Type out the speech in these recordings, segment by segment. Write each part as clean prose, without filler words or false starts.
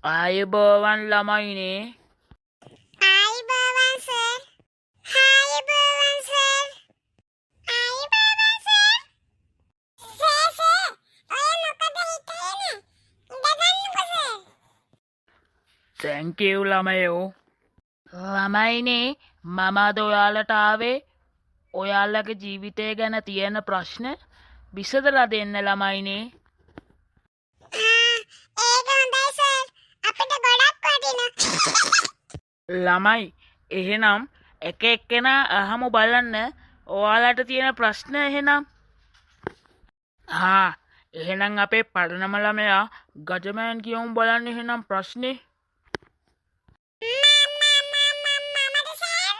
ආයුබෝවන් ළමයිනේ. ආයුබෝවන් සර්. ආයුබෝවන් සර්. ආයුබෝවන් සර්. සර් ඔය මොකද හිතන්නේ? ඉඳගන්නකෝ සර්. තැන්ක් යූ ළමයෝ. ළමයිනේ මම අද ඔයාලට ආවේ ඔයාලගේ ජීවිතය ගැන තියෙන ප්‍රශ්න විසඳලා දෙන්න ළමයිනේ. ඒක හොඳයි සර්. අපිට ගොඩක් වටිනවා. ළමයි එහෙනම් එක එක්කෙනා අහමු බලන්න ඔයාලට තියෙන ප්‍රශ්න එහෙනම්. එහෙනම් අපේ පරණම ළමයා ගජමෑන් කියමු බලන්න එහෙනම් ප්‍රශ්නේ. මමද සර්?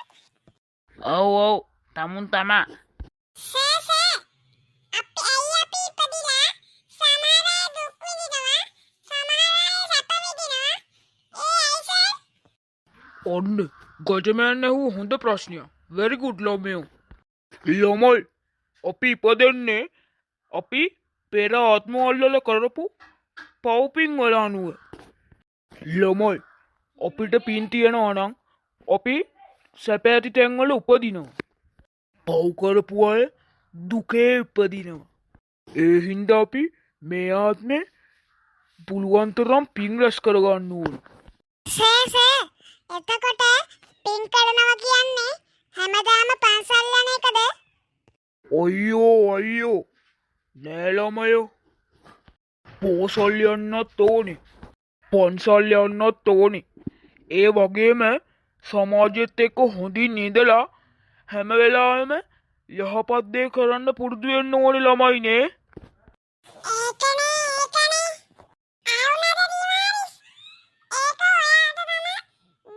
ඔව් තමුන් තමා. සර් අපි ඉපදිලා සමහර අය දුක් විඳිනවා, සමහර අය සැප විඳිනවා. ඒ ඇයි සර්? ඔන්න ගජමෑන් ඇහුව හොඳ ප්‍රශ්නයක්. වෙරි ගුඩ් ළමයෝ. ළමයි අපි ඉපදෙන්නේ අපි පෙර ආත්මවල කරපු පව්පින් වල අනුව. ළමයි අපිට පින් තියනවා නම් අපි සැප ඇති තැන්වල උපදිනවා. පව් කරපු අය දුකේ උපදිනවා. ඒ හින්දා අපි මේ ආත්මේ පුළුවන් තරම් පින් රැස් කරගන්න ඕන. සර් එතකොට පින් කරනවා කියන්නේ හැමදාම පන්සල් යන එකද? අයියෝ නෑ ළමයෝ. පෝසල් යන්නත් ඕනේ, පන්සල් යන්නත් ඕනේ. ඒ වගේම සමාජෙත් එක්ක හොඳින් ඉඳලා හැම වෙලාවෙම යහපත් දේ කරන්න පුරුදු වෙන්න ඕනේ ළමයිනේ. ඒකනේ ආවුනද දිවාරිස්? ඒක ඔයාට තමයි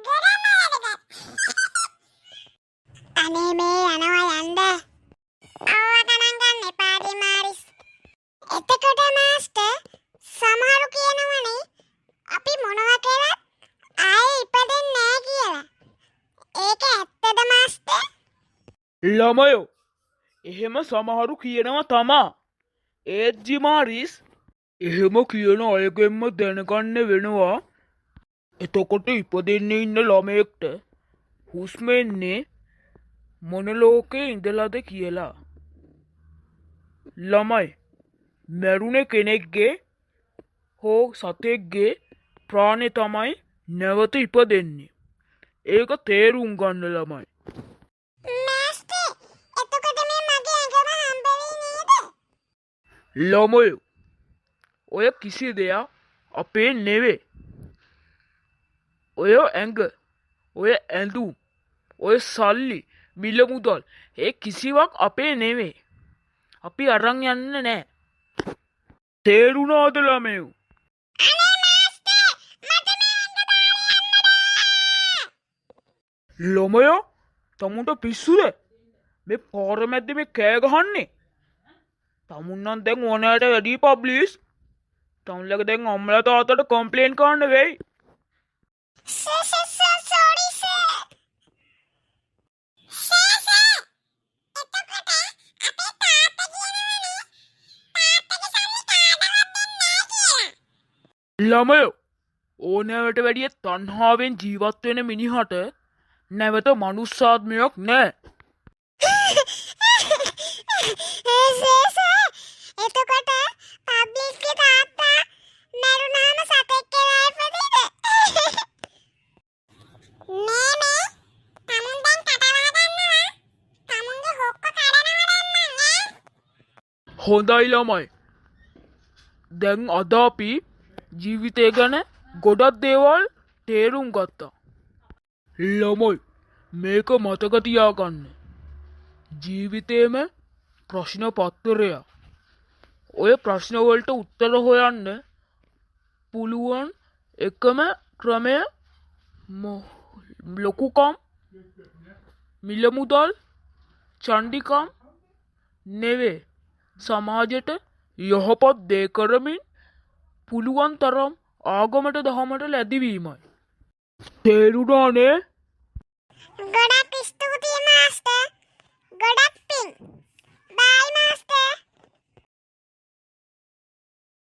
ගොඩම වැදගත්. අනේ මේ යනවා යන්න. අවව ගණන් ගන්න එපා දිමාරිස්. එතකොට මාස්ටර් සමහරු කියනවනේ අපි මොනවා කරත් ආයේ ඉපදෙන්නේ නැහැ කියලා. ඒක ඇත්තද මාස්ටර්? ළමයෝ එහෙම සමහරු කියනවා තමා. ඒත් ජිමාරිස් එහෙම කියන අයගෙන්ම දැනගන්න වෙනවා එතකොට ඉපදෙන්නේ ඉන්න ළමයෙක්ට හුස්ම එන්නේ මොන ලෝකේ ඉඳලාද කියලා. ළමයි මැරුණේ කෙනෙක්ගේ හෝ සතෙක්ගේ ප්‍රාණය තමයි නැවත ඉපදෙන්නේ. ඒක තේරුම් ගන්න ළමයි. මාස්ටර් එතකොට මේ මගේ ඇඟම හම්බ වෙයි නේද? ළමයෝ ඔය කිසි දෙයක් අපේ නෙවේ. ඔය ඇඟ, ඔය ඇඳුම්, ඔය සල්ලි, මිල මුදල් ඒ කිසිවක් අපේ නෙවේ. අපි අරන් යන්න නෑ. තේරුණාද ළමයෝ? අනේ මාස්ටර් මට මේ ඇඟ දාලා යන්න බෑ. ළමයෝ තමුන්ට පිස්සුද? මේ පාර මැද්දේ මේ කෑ ගහන්නේ? තමුන් නම් දැන් ඕනෑට වැඩි පබ්ලිස්. තමුන්ලගේ දැන් අම්මලා තාත්තට කම්ප්ලේන්ට් කරන්න වෙයි. Sorry sir. එතකොට අපේ තාත්තා කියනවනේ තාත්තගේ සල්ලි කාටවත් දෙන්නේ නැහැ කියලා. ළමයෝ ඕනෑවට වැඩිය තණ්හාවෙන් ජීවත් වෙන මිනිහට නැවත මනුස්සාත්මයක් නෑ. එතකොට පබ්ලික්ගේ තාත්තා මරුණාම සතෙක් කියලා ඉපදෙයිද? මේ තමුන් දැන් කටවා ගන්නවා. තමුන්ගේ හොක්ක කඩනවා දැන් මං. හොඳයි ළමයි. දැන් අද අපි ජීවිතය ගැන ගොඩක් දේවල් තේරුම් ගත්තා. ළමයි මේක මතක තියාගන්න. ජීවිතේම ප්‍රශ්න පත්තරයක්. ඔය ප්‍රශ්න වලට උත්තර හොයන්න පුළුවන් එකම ක්‍රමය ලොකුකම්, මිල මුදල්, චණ්ඩිකම් නෙවේ. සමාජයට යහපත් දේ කරමින් පුළුවන් තරම් ආගමට දහමට ලැදිවීමයි. තේරුණානේ? ගොඩක්